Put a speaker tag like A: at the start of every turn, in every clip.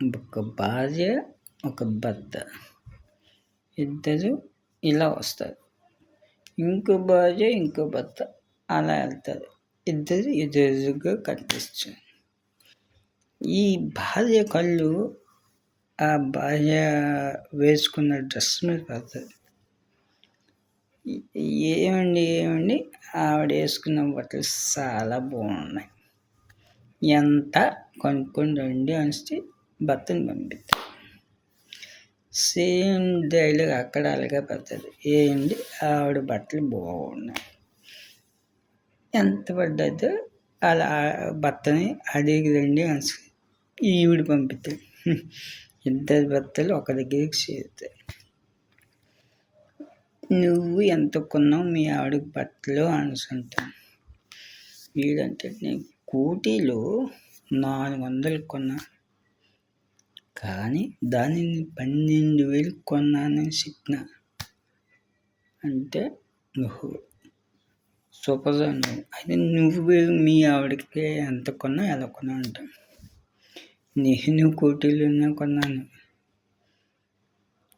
A: ఒక భార్య, ఒక భర్త ఇద్దరు ఇలా వస్తారు. ఇంకో భార్య, ఇంకో భర్త అలా వెళ్తారు. ఇద్దరు ఎదురుగా కనిపిస్తారు. ఈ భార్య కళ్ళు ఆ భార్య వేసుకున్న డ్రెస్ మీద పడతాయి. ఏమండి ఆవిడ వేసుకున్న బట్టలు చాలా బాగున్నాయి, ఎంత కొనుక్కొని రండి అనేసి భర్తని పంపిస్తారు. సేమ్ డైలాగ్ అక్కడ అలాగే పడుతుంది. ఏంటి ఆవిడ బట్టలు బాగున్నాయి, ఎంత పడ్డదో అలా భర్తని అడిగి రండి అనేసి ఈవిడ పంపిస్తాడు. ఇద్దరు భర్తలు ఒక దగ్గరికి చేరుతారు. నువ్వు ఎంత కొన్నావు మీ ఆవిడకి బట్టలు అనేసి అంటాను. వీడంటే నేను కోటిలో 400 కొన్నా, కానీ దానిని 12,000 కొన్నానని చెప్పిన అంటే నువ్వు సూపర్ నువ్వు. అయితే నువ్వు మీ ఆవిడకి ఎంత కొన్నా ఎలా కొన్నా అంటాను. నేను కోటిలోనే కొన్నాను,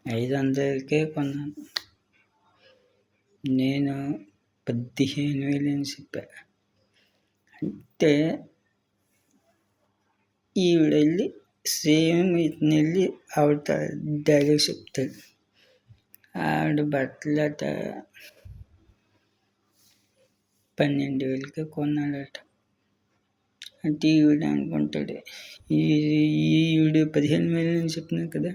A: 500కే కొన్నాను, నేను 15,000 అని చెప్పా. అంటే ఈవిడ వెళ్ళి సేమ్ ఇతను వెళ్ళి ఆవిడ డైలాగ్ చెప్తాడు. ఆవిడ బట్టలట 12,000కే కొన్నాడట. అంటే ఈవిడ అనుకుంటాడు, ఈవిడ 15,000 అని చెప్పినాను కదా,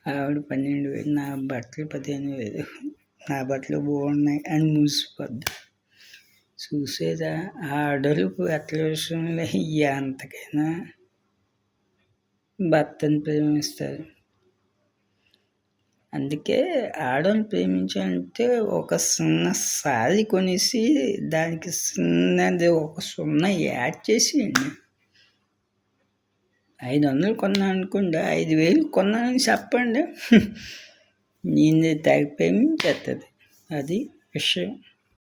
A: ఆవిడ 12,000, నా బట్టలు 15,000, నా బట్టలు బాగున్నాయి అని మురిసిపోద్ది. చూసేదా ఆడలు బట్టల విషయంలో ఎంతకైనా భర్తను ప్రేమిస్తారు. అందుకే ఆడవాళ్ళని ప్రేమించాలంటే ఒక చిన్న సారీ కొనేసి దానికి చిన్నది ఒక 0 యాడ్ చేసేయండి. 500 కొన్నాను అనుకోండి, 5,000 కొన్నానని చెప్పండి, నేను తెగ ప్రేమించేస్తుంది. అది విషయం.